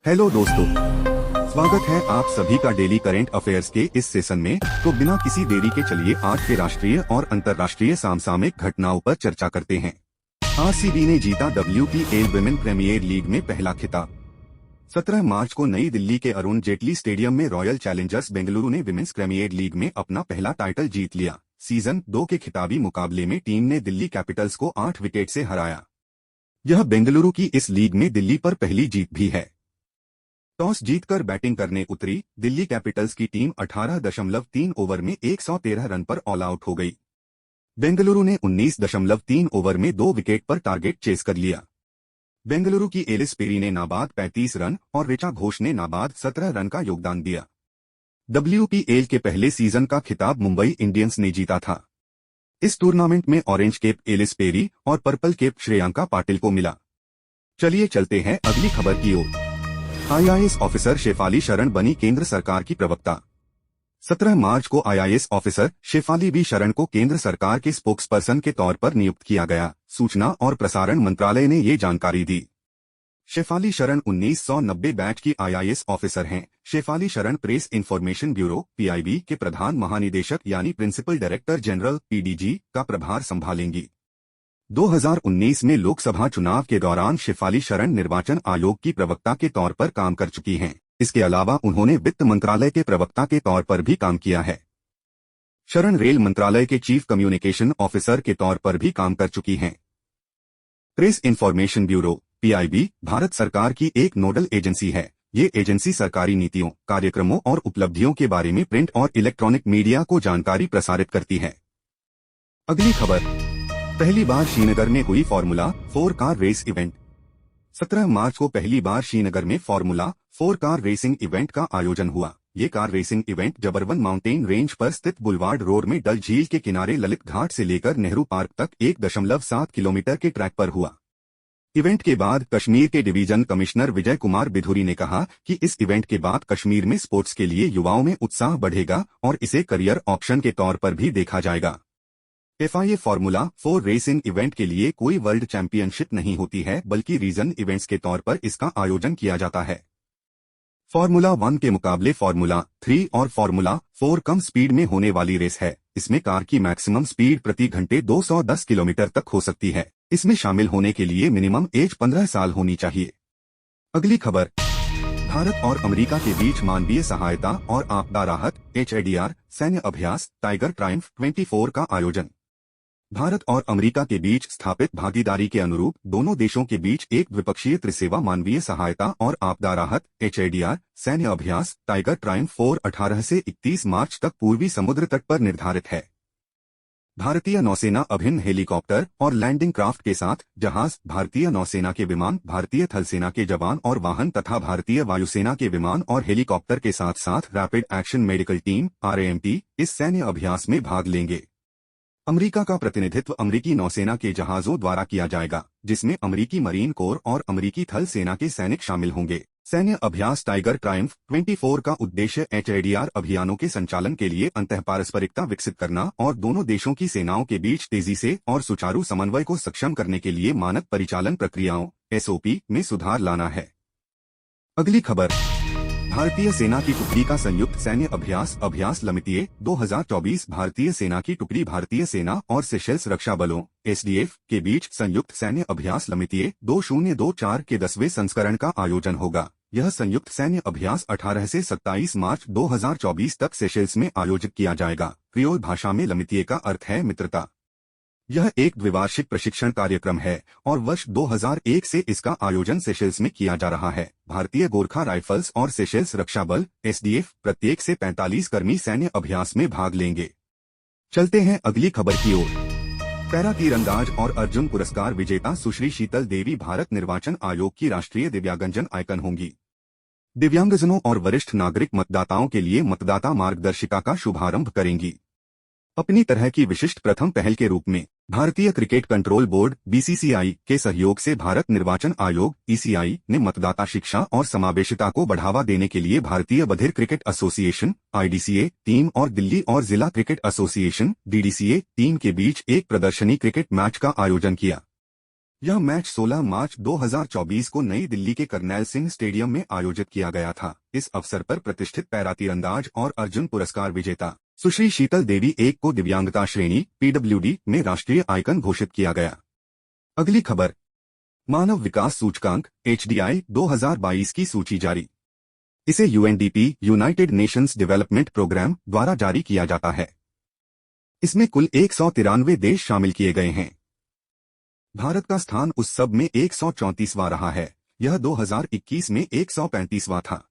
Hello दोस्तों, स्वागत है आप सभी का डेली करंट अफेयर्स के इस सेशन में। तो बिना किसी देरी के चलिए आज के राष्ट्रीय और अंतर्राष्ट्रीय समसामयिक घटनाओं पर चर्चा करते हैं। आरसीबी ने जीता WPL विमेन प्रीमियर लीग में पहला खिताब। 17 मार्च को नई दिल्ली के अरुण जेटली स्टेडियम में रॉयल चैलेंजर्स बेंगलुरु ने विमेन्स प्रीमियर लीग में अपना पहला टाइटल जीत लिया। सीजन 2 के खिताबी मुकाबले में टीम ने दिल्ली कैपिटल्स को 8 विकेट से हराया। यह बेंगलुरु की इस लीग में दिल्ली पर पहली जीत भी है। टॉस जीतकर बैटिंग करने उतरी दिल्ली कैपिटल्स की टीम 18.3 ओवर में 113 रन पर ऑल आउट हो गई। बेंगलुरु ने 19.3 ओवर में 2 विकेट पर टारगेट चेस कर लिया। बेंगलुरु की एलिस पेरी ने नाबाद 35 रन और ऋचा घोष ने नाबाद 17 रन का योगदान दिया। WPL के पहले सीजन का खिताब मुंबई इंडियंस ने जीता था। इस टूर्नामेंट में ऑरेंज केप एलिस पेरी और पर्पल केप श्रेयांका पाटिल को मिला। चलिए चलते हैं अगली खबर की ओर। IAS ऑफिसर शेफाली शरण बनी केंद्र सरकार की प्रवक्ता। 17 मार्च को IAS ऑफिसर शेफाली बी शरण को केंद्र सरकार के स्पोक्सपर्सन के तौर पर नियुक्त किया गया। सूचना और प्रसारण मंत्रालय ने ये जानकारी दी। शेफाली शरण 1990 बैच की IAS ऑफिसर हैं। शेफाली शरण प्रेस इंफॉर्मेशन ब्यूरो PIB के प्रधान महानिदेशक यानी प्रिंसिपल डायरेक्टर जनरल PDG का प्रभार संभालेंगी। 2019 में लोकसभा चुनाव के दौरान शेफाली शरण निर्वाचन आयोग की प्रवक्ता के तौर पर काम कर चुकी हैं। इसके अलावा उन्होंने वित्त मंत्रालय के प्रवक्ता के तौर पर भी काम किया है। शरण रेल मंत्रालय के चीफ कम्युनिकेशन ऑफिसर के तौर पर भी काम कर चुकी हैं। Press information bureau PIB Bharat सरकार की एक नोडल एजेंसी है। ये एजेंसी सरकारी नीतियों, कार्यक्रमों और उपलब्धियों के बारे में प्रिंट और इलेक्ट्रॉनिक मीडिया को जानकारी प्रसारित करती है। अगली खबर। पहली बार श्रीनगर में हुई फार्मूला 4 कार रेस इवेंट। 17 मार्च को पहली बार श्रीनगर में फार्मूला 4 कार रेसिंग इवेंट का आयोजन हुआ। ये car racing event Zabarwan mountain range पर स्थित बुलवार्ड रोड में डल झील के किनारे ललित घाट से लेकर नेहरू पार्क तक 1.7 किलोमीटर के ट्रैक पर हुआ। इवेंट के बाद कश्मीर के डिवीजन कमिश्नर विजय कुमार बिधुरी ने कहा कि इस इवेंट के बाद कश्मीर में स्पोर्ट्स के लिए युवाओं में उत्साह बढ़ेगा और इसे करियर ऑप्शन के तौर पर भी देखा जाएगा। FIA फार्मूला 4 रेसिंग इवेंट के लिए कोई वर्ल्ड चैंपियनशिप नहीं होती है, बल्कि रीजन इवेंट्स के तौर पर इसका आयोजन किया जाता है। फार्मूला 1 के मुकाबले फार्मूला 3 और फार्मूला 4 कम स्पीड में होने वाली रेस है। इसमें कार की मैक्सिमम स्पीड प्रति घंटे 210 किलोमीटर तक हो सकती है। इसमें शामिल होने के लिए मिनिमम एज 15 साल होनी चाहिए। अगली खबर। भारत और अमेरिका के बीच मानवीय सहायता और आपदा राहत HADR सैन्य अभ्यास टाइगर ट्रायम्फ 24 का आयोजन। भारत और अमेरिका के बीच स्थापित भागीदारी के अनुरूप दोनों देशों के बीच एक द्विपक्षीय त्रिसेवा मानवीय सहायता और आपदा राहत HADR सैन्य अभ्यास टाइगर ट्रायम्फ 4 18 से 31 मार्च तक पूर्वी समुद्र तट पर निर्धारित है। भारतीय नौसेना अभिन्न हेलीकॉप्टर और लैंडिंग क्राफ्ट के साथ जहाज, भारतीय नौसेना के विमान, भारतीय थल सेना के जवान और वाहन तथा भारतीय वायुसेना के विमान और हेलीकॉप्टर के साथ साथ rapid action medical team RAMT इस सैन्य अभ्यास में भाग लेंगे। अमेरिका का प्रतिनिधित्व अमेरिकी नौसेना के जहाजों द्वारा किया जाएगा, जिसमें अमेरिकी मरीन कोर और अमेरिकी थल सेना के सैनिक शामिल होंगे। सैन्य अभ्यास टाइगर ट्रायम्फ 24 का उद्देश्य HADR अभियानों के संचालन के लिए अंतःपारस्परिकता विकसित करना और दोनों देशों की सेनाओं के बीच तेजी से और सुचारू समन्वय को सक्षम करने के लिए मानक परिचालन प्रक्रियाओं SOP में सुधार लाना है। अगली खबर। भारतीय सेना की टुकड़ी का संयुक्त सैन्य अभ्यास लमितिये 2024। भारतीय सेना की टुकड़ी भारतीय सेना और सेशेल्स रक्षा बलों SDF के बीच संयुक्त सैन्य अभ्यास लमितिये 2024 के 10वें संस्करण का आयोजन होगा। यह संयुक्त सैन्य अभ्यास 18 से 27 मार्च 2024 तक सेशेल्स में आयोजित किया जाएगा। क्रियोल भाषा में लमितिये का अर्थ है मित्रता। यह एक द्विवार्षिक प्रशिक्षण कार्यक्रम है और वर्ष 2001 से इसका आयोजन सेशेल्स में किया जा रहा है। भारतीय गोरखा राइफल्स और सेशेल्स रक्षा बल SDF प्रत्येक से 45 कर्मी सैन्य अभ्यास में भाग लेंगे। चलते हैं अगली खबर की ओर। पैरा तीरंदाज और अर्जुन पुरस्कार विजेता सुश्री शीतल देवी भारत निर्वाचन आयोग की राष्ट्रीय दिव्यांगजन आइकन होंगी। दिव्यांगजनों और वरिष्ठ नागरिक मतदाताओं के लिए मतदाता मार्गदर्शिका का शुभारंभ करेंगी। अपनी तरह की विशिष्ट प्रथम पहल के रूप में भारतीय क्रिकेट कंट्रोल बोर्ड BCCI के सहयोग से भारत निर्वाचन आयोग ECI ने मतदाता शिक्षा और समावेशिता को बढ़ावा देने के लिए भारतीय बधिर क्रिकेट एसोसिएशन IDCA टीम और दिल्ली और जिला क्रिकेट एसोसिएशन DDCA टीम के बीच एक प्रदर्शनी क्रिकेट मैच का आयोजन किया। यह मैच 16 मार्च 2024 को नई दिल्ली के करनैल सिंह स्टेडियम में आयोजित किया गया था। इस अवसर पर प्रतिष्ठित पैरा तीरंदाज और अर्जुन पुरस्कार विजेता सुश्री शीतल देवी एक को दिव्यांगता श्रेणी PWD में राष्ट्रीय आइकन घोषित किया गया। अगली खबर, मानव विकास सूचकांक HDI 2022 की सूची जारी। इसे UNDP United Nations development programme द्वारा जारी किया जाता है। इसमें कुल 193 देश शामिल किए गए हैं। भारत का स्थान उस सब में 134वां रहा है। यह 2021 में 135वां था।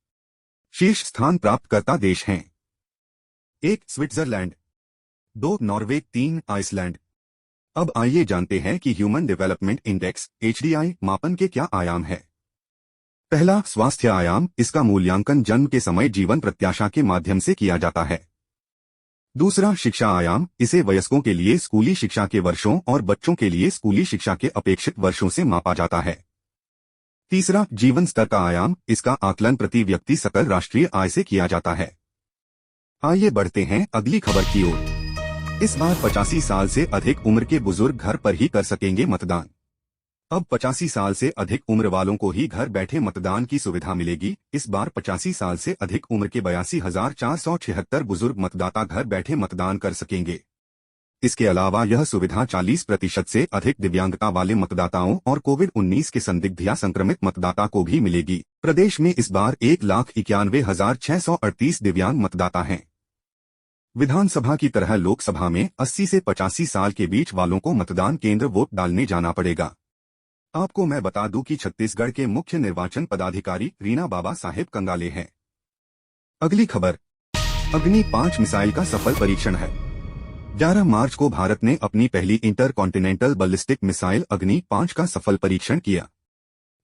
शीर्ष स्थान प्राप्तकर्ता देश हैं: 1 स्विट्जरलैंड, 2 नॉर्वे, 3 आइसलैंड। अब आइए जानते हैं कि ह्यूमन डेवलपमेंट इंडेक्स HDI मापन के क्या आयाम है। पहला, स्वास्थ्य आयाम। इसका मूल्यांकन जन्म के समय जीवन प्रत्याशा के माध्यम से किया जाता है। दूसरा, शिक्षा आयाम। इसे वयस्कों के लिए स्कूली शिक्षा के वर्षों और बच्चों के लिए स्कूली शिक्षा के अपेक्षित वर्षों से मापा जाता है। तीसरा, जीवन स्तर का आयाम। इसका आकलन प्रति व्यक्ति सकल राष्ट्रीय आय से किया जाता है। आइए बढ़ते हैं अगली खबर की ओर। इस बार 85 साल से अधिक उम्र के बुजुर्ग घर पर ही कर सकेंगे मतदान। अब 85 साल से अधिक उम्र वालों को ही घर बैठे मतदान की सुविधा मिलेगी। इस बार 85 साल से अधिक उम्र के 82,476 बुजुर्ग मतदाता घर बैठे मतदान कर सकेंगे। इसके अलावा यह सुविधा 40% से अधिक दिव्यांगता वाले मतदाताओं और कोविड-19 के संदिग्ध या संक्रमित मतदाता को भी मिलेगी। प्रदेश में इस बार 1,91,638 दिव्यांग मतदाता हैं। विधानसभा की तरह लोकसभा में 80 से 85 साल के बीच वालों को मतदान केंद्र वोट डालने जाना पड़ेगा। आपको मैं बता दूं कि छत्तीसगढ़ के मुख्य निर्वाचन पदाधिकारी रीना बाबा साहेब कंगाले हैं। अगली खबर, अग्नि 5 मिसाइल का सफल परीक्षण है। 11 मार्च को भारत ने अपनी पहली इंटरकॉन्टिनेंटल बैलिस्टिक मिसाइल अग्नि 5 का सफल परीक्षण किया।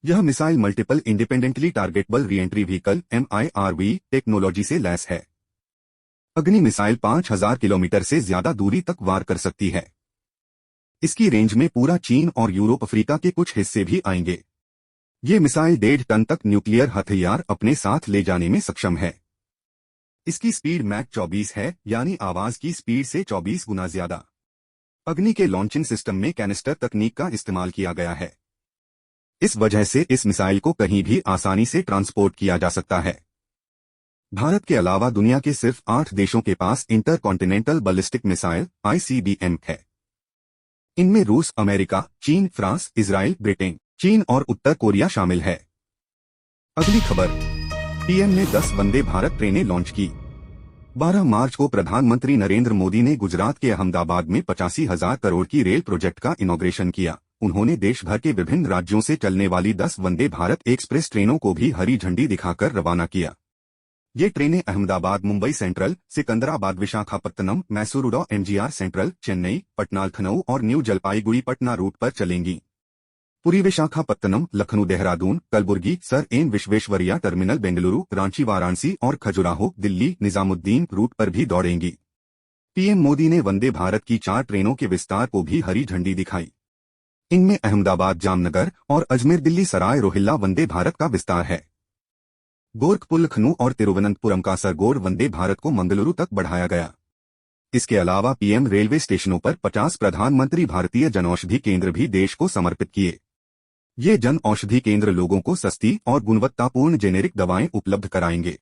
यह missile multiple independently targetable re-entry vehicle MIRV technology से लैस है। अग्नि मिसाइल 5000 किलोमीटर से ज्यादा दूरी तक वार कर सकती है। इसकी रेंज में पूरा चीन और यूरोप, अफ्रीका के कुछ हिस्से भी आएंगे। ये मिसाइल 1.5 टन तक न्यूक्लियर हथियार अपने साथ ले जाने में सक्षम है। इसकी स्पीड मैक 24 है, यानी आवाज की स्पीड से 24 गुना ज्यादा। अग्नि के लॉन्चिंग सिस्टम में कैनिस्टर तकनीक का इस्तेमाल किया गया है। इस वजह से इस मिसाइल को कहीं भी आसानी से ट्रांसपोर्ट किया जा सकता है। भारत के अलावा दुनिया के सिर्फ 8 देशों के पास इंटरकॉन्टिनेंटल बैलिस्टिक मिसाइल ICBM है। इनमें रूस, अमेरिका, चीन, फ्रांस, इजराइल, ब्रिटेन, चीन और उत्तर कोरिया शामिल है। अगली खबर, PM ने 10 वंदे भारत ट्रेनें लॉन्च की। 12 मार्च को प्रधानमंत्री नरेंद्र मोदी ने गुजरात के अहमदाबाद में 85,000 करोड़ की रेल प्रोजेक्ट का इनॉग्रेशन किया। उन्होंने देश भर के विभिन्न राज्यों से चलने वाली 10 वंदे भारत एक्सप्रेस ट्रेनों को भी हरी झंडी दिखाकर रवाना किया। ये ट्रेनें अहमदाबाद मुंबई सेंट्रल, सिकंदराबाद विशाखापत्तनम, मैसूरुडो MGR सेंट्रल, चेन्नई, पटना लखनऊ और न्यू जलपाईगुड़ी पटना रूट पर चलेंगी। Puri Visakhapatnam, Lucknow Dehradun, Kalaburagi, Sir M Visvesvaraya terminal Bengaluru, Ranchi Varanasi और खजुराहो दिल्ली निजामुद्दीन रूट पर भी दौड़ेंगी। PM मोदी ने वंदे भारत की 4 ट्रेनों के विस्तार को भी हरी झंडी दिखाई। इनमें अहमदाबाद जामनगर और अजमेर दिल्ली सराय रोहिल्ला वंदे भारत का विस्तार है। गोरखपुर, लखनऊ और तिरुवनंतपुरम का सरगोड़ वंदे भारत को मंगलुरु तक बढ़ाया गया। इसके अलावा PM रेलवे स्टेशनों पर 50 प्रधानमंत्री भारतीय जनऔषधि केंद्र भी देश को समर्पित किए। ये जन औषधि केंद्र लोगों को सस्ती और गुणवत्तापूर्ण जेनेरिक दवाएं उपलब्ध कराएंगे।